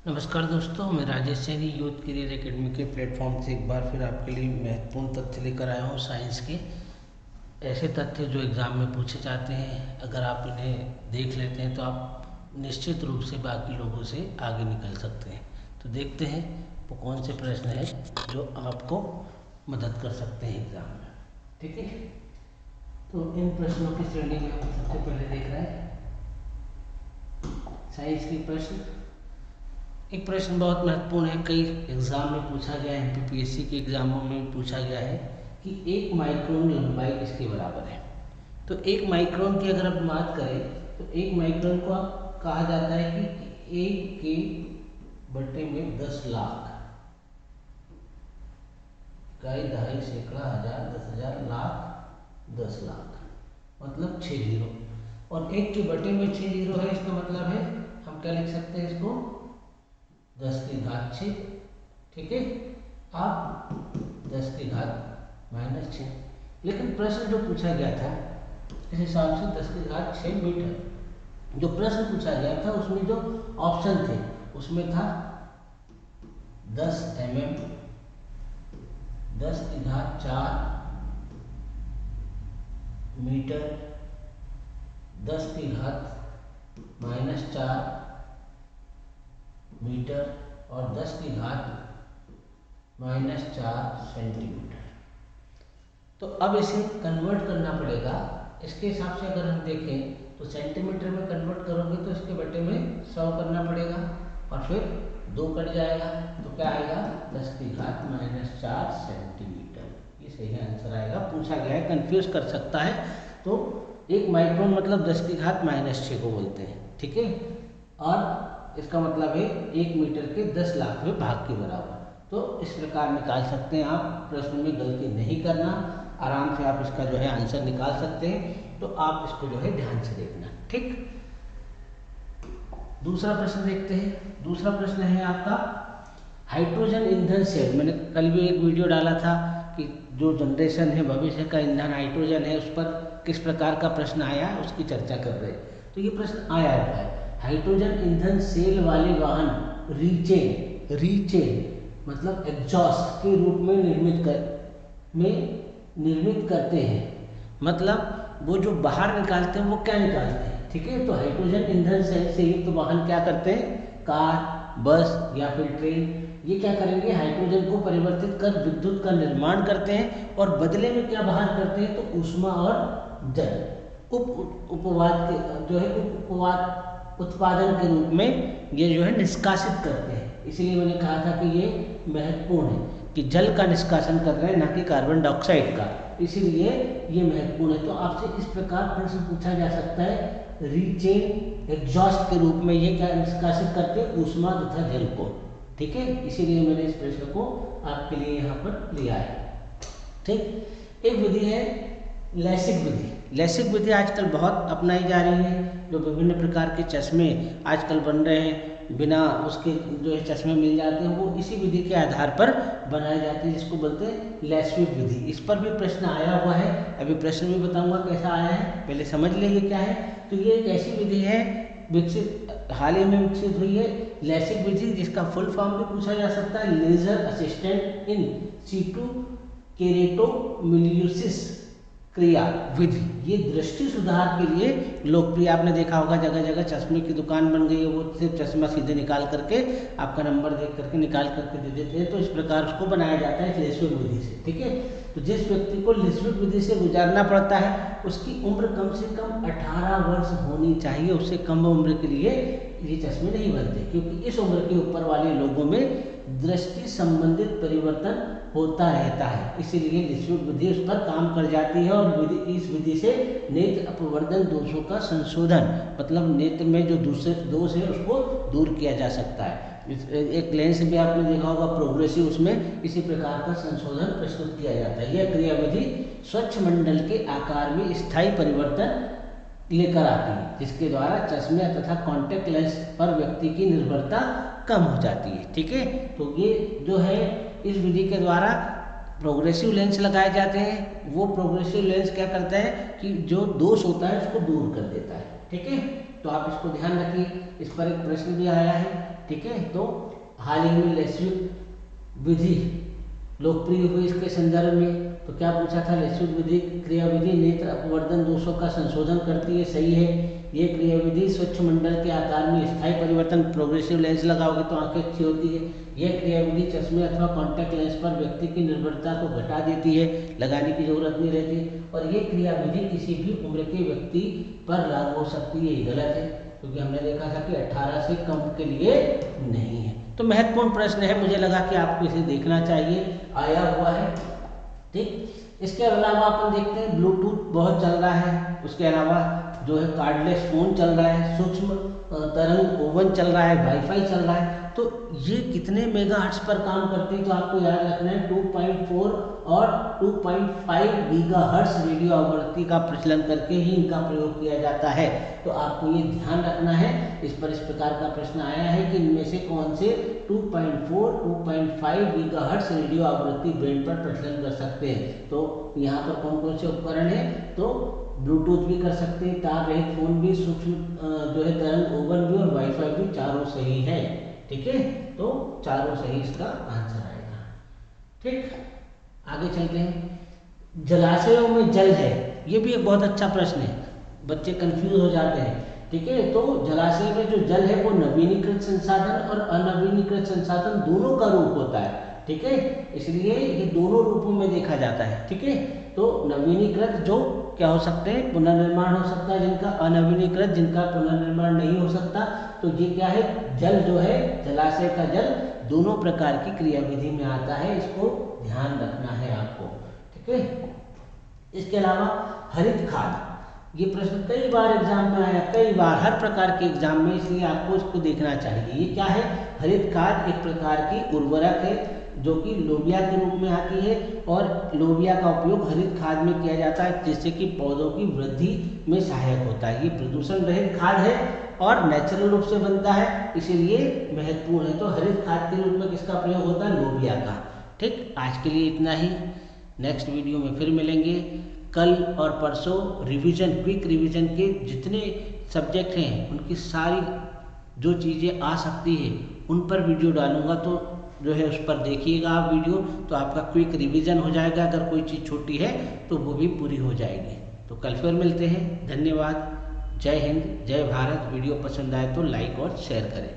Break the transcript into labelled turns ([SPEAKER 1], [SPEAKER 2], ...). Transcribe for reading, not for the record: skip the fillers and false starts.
[SPEAKER 1] नमस्कार दोस्तों, मैं Rajesh Saini youth career academy के प्लेटफॉर्म से एक बार फिर आपके लिए महत्वपूर्ण तथ्य लेकर आया हूँ। साइंस के ऐसे तथ्य जो एग्ज़ाम में पूछे जाते हैं, अगर आप इन्हें देख लेते हैं तो आप निश्चित रूप से बाकी लोगों से आगे निकल सकते हैं। तो देखते हैं वो कौन से प्रश्न हैं जो आपको मदद कर सकते हैं एग्ज़ाम में। ठीक है, तो इन प्रश्नों की श्रेणी में हम सबसे पहले देख रहे हैं साइंस के प्रश्न। एक प्रश्न बहुत महत्वपूर्ण है, कई एग्जाम में पूछा गया है, एमपीपीएससी के एग्जामों में पूछा गया है कि 1 माइक्रोन लंबाई किसके बराबर है। तो 1 माइक्रोन की अगर हम बात करें तो 1 माइक्रोन को कहा जाता है कि 1/10 लाख, इकाई, दहाई, सैकड़ा, हजार, 10,000, लाख, 10 लाख, मतलब 6 जीरो। और 1/6 जीरो है, इसका मतलब है हम क्या लिख सकते हैं इसको 10⁻6। ठीक है, आप 10⁻−6। लेकिन प्रश्न जो पूछा गया था इस हिसाब से 10⁻6 मीटर जो प्रश्न पूछा गया था, उसमें जो ऑप्शन थे उसमें था 10 mm, 10⁻4 मीटर, 10⁻⁻4 मीटर और 10⁻⁻4 सेंटीमीटर। तो अब इसे कन्वर्ट करना पड़ेगा। इसके हिसाब से अगर हम देखें तो सेंटीमीटर में कन्वर्ट करोगे तो इसके बटे में 100 करना पड़ेगा और फिर 2 कट जाएगा तो क्या आएगा 10⁻⁻4 सेंटीमीटर। ये सही आंसर आएगा। पूछा गया है, कंफ्यूज कर सकता है। तो 1 माइक्रोन मतलब 10⁻6 को बोलते हैं। ठीक है, और इसका मतलब है 1 मीटर के 10 लाखवें भाग के बराबर। तो इस प्रकार निकाल सकते हैं आप। प्रश्न में गलती नहीं करना, आराम से आप इसका जो है आंसर निकाल सकते हैं। तो आप इसको जो है ध्यान से देखना। ठीक, दूसरा प्रश्न देखते हैं। दूसरा प्रश्न है आपका हाइड्रोजन ईंधन सेल। मैंने कल भी एक वीडियो डाला था कि जो जनरेशन है, भविष्य का ईंधन हाइड्रोजन है, उस पर किस प्रकार का प्रश्न आया है उसकी चर्चा कर रहे हैं। तो ये प्रश्न आया है, हाइड्रोजन ईंधन सेल वाले वाहन रीचेन मतलब एग्जॉस्ट के रूप में निर्मित करते हैं। मतलब वो जो बाहर निकालते हैं वो क्या निकालते हैं। ठीक है, तो हाइड्रोजन ईंधन सेल से युक्त वाहन क्या करते हैं, कार, बस या फिर ट्रेन, ये क्या करेंगे, हाइड्रोजन को परिवर्तित कर विद्युत का निर्माण करते हैं और बदले में क्या बाहर करते हैं, तो ऊष्मा और जल उपवाद के जो है उपवाद उत्पादन के रूप में ये जो है निष्कासित करते हैं। इसलिए मैंने कहा था कि ये महत्वपूर्ण है कि जल का निष्कासन कर रहे हैं, ना कि कार्बन डाइऑक्साइड का। इसीलिए ये महत्वपूर्ण है। तो आपसे इस प्रकार प्रश्न पूछा जा सकता है, रीचेन एग्जॉस्ट के रूप में ये क्या निष्कासित करते हैं, ऊष्मा तथा जल को। ठीक है, इसीलिए मैंने इस प्रश्न को आपके लिए यहाँ पर लिया है। ठीक, एक विधि है लैसिक विधि। लैसिक विधि आजकल बहुत अपनाई जा रही है। जो विभिन्न प्रकार के चश्मे आजकल बन रहे हैं, बिना उसके जो है चश्मे मिल जाते हैं, वो इसी विधि के आधार पर बनाए जाते हैं, जिसको बोलते हैं लैसिक विधि। इस पर भी प्रश्न आया हुआ है, अभी प्रश्न भी बताऊंगा कैसा आया है, पहले समझ लीजिए क्या है। तो ये एक ऐसी विधि है हाल ही में विकसित हुई है, लैसिक विधि, जिसका फुल फॉर्म भी पूछा जा सकता है, लेजर असिस्टेंट इन सीटू केरेटोमिलियोसिस क्रिया विधि। ये दृष्टि सुधार के लिए लोकप्रिय, आपने देखा होगा जगह जगह चश्मे की दुकान बन गई है, वो सिर्फ चश्मा सीधे निकाल करके आपका नंबर देख करके निकाल करके दे देते हैं। तो इस प्रकार उसको बनाया जाता है लैसिक विधि से। ठीक है, तो जिस व्यक्ति को लैसिक विधि से गुजारना पड़ता है उसकी उम्र कम से कम 18 वर्ष होनी चाहिए। उससे कम उम्र के लिए ये चश्मे नहीं बनते, क्योंकि इस उम्र के ऊपर वाले लोगों में दृष्टि संबंधित परिवर्तन होता रहता है। इसीलिए लैसिक विधि उस पर काम कर जाती है और इस विधि से नेत्र अपवर्तन दोषों का संशोधन, मतलब नेत्र में जो दूसरे दोष है उसको दूर किया जा सकता है। एक लेंस भी आपने देखा होगा प्रोग्रेसिव, उसमें इसी प्रकार का संशोधन प्रस्तुत किया जाता है। यह क्रिया विधि स्वच्छ मंडल के आकार में स्थायी परिवर्तन लेकर आती है, जिसके द्वारा चश्मे तथा कॉन्टैक्ट लेंस पर व्यक्ति की निर्भरता कम हो जाती है। ठीक है, तो ये जो है इस विधि के द्वारा प्रोग्रेसिव लेंस लगाए जाते हैं। वो प्रोग्रेसिव लेंस क्या करता है कि जो दोष होता है उसको दूर कर देता है। ठीक है, तो आप इसको ध्यान रखिए, इस पर एक प्रश्न भी आया है। ठीक है, तो हाल ही में लेस्विक विधि लोकप्रिय हुई इसके संदर्भ में, तो क्या पूछा था, लेस्विक विधि क्रियाविधि नेत्र अपवर्तन दोषों का संशोधन करती है, सही है। ये क्रियाविधि स्वच्छ मंडल के आकार में स्थायी परिवर्तन, प्रोग्रेसिव लेंस लगाओगे तो आंखें अच्छी होती है। यह क्रियाविधि चश्मे अथवा कॉन्टैक्ट लेंस पर व्यक्ति की निर्भरता को घटा देती है, लगाने की जरूरत नहीं रहती। और ये क्रियाविधि किसी भी उम्र के व्यक्ति पर लागू हो सकती है, ये गलत है, क्योंकि हमने देखा था कि 18 से कम के लिए नहीं है। तो महत्वपूर्ण प्रश्न है, मुझे लगा कि आपको इसे देखना चाहिए, आया हुआ है। ठीक, इसके अलावा अपन देखते हैं ब्लूटूथ बहुत चल रहा है, उसके अलावा जो है कार्डलेस फोन चल रहा है, सूक्ष्म तरंग ओवन चल रहा है, वाईफाई चल रहा है। तो ये कितने मेगाहर्ट्ज पर काम करते हैं, तो आपको याद रखना है 2.4 और 2.5 गीगाहर्ट्ज रेडियो आवृत्ति का प्रचलन करके ही इनका प्रयोग किया जाता है। तो आपको ये ध्यान रखना है, इस प्रकार का प्रश्न आया है कि इनमें से कौन से 2.4, 2.5 गीगाहर्ट्ज रेडियो आवृत्ति बैंड पर प्रचलन कर सकते हैं। तो यहाँ पर कौन कौन से उपकरण है, तो ब्लूटूथ भी कर सकते हैं, तार रहित फोन भी, सूक्ष्म जो है तरंग ओवन भी और वाईफाई भी, चारों सही है। ठीक है, तो चारों सही इसका आंसर आएगा। ठीक, आगे चलते हैं। जलाशयों में जल है, ये भी एक बहुत अच्छा प्रश्न है, बच्चे कंफ्यूज हो जाते हैं। ठीक है, तो जलाशय में जो जल है वो नवीनीकृत संसाधन और अनवीनीकृत संसाधन दोनों का रूप होता है। ठीक है, इसलिए ये दोनों रूपों में देखा जाता है। ठीक है, तो नवीनीकृत जो क्या हो सकते हैं, पुनर्निर्माण हो सकता है जिनका, अनवीनीकृत जिनका पुनर्निर्माण नहीं हो सकता। तो ये क्या है, जल जो है, जलाशय का जल दोनों प्रकार की क्रियाविधि में आता है, इसको ध्यान रखना है आपको। ठीक है, इसके अलावा हरित खाद, ये प्रश्न कई बार एग्जाम में आया, कई बार, हर प्रकार के एग्जाम में, इसलिए आपको इसको देखना चाहिए। ये क्या है, हरित खाद एक प्रकार की उर्वरक है जो कि लोबिया के रूप में आती है, और लोबिया का उपयोग हरित खाद में किया जाता है, जिससे कि पौधों की वृद्धि में सहायक होता है। ये प्रदूषण रहित खाद है और नेचुरल रूप से बनता है, इसीलिए महत्वपूर्ण है। तो हरित खाद के रूप में किसका प्रयोग होता है, लोबिया का। ठीक, आज के लिए इतना ही, नेक्स्ट वीडियो में फिर मिलेंगे। कल और परसों रिवीजन, क्विक रिवीजन के जितने सब्जेक्ट हैं उनकी सारी जो चीज़ें आ सकती है उन पर वीडियो डालूंगा, तो जो है उस पर देखिएगा आप वीडियो, तो आपका क्विक रिवीजन हो जाएगा। अगर कोई चीज़ छोटी है तो वो भी पूरी हो जाएगी। तो कल फिर मिलते हैं, धन्यवाद, जय हिंद, जय भारत। वीडियो पसंद आए तो लाइक और शेयर करें।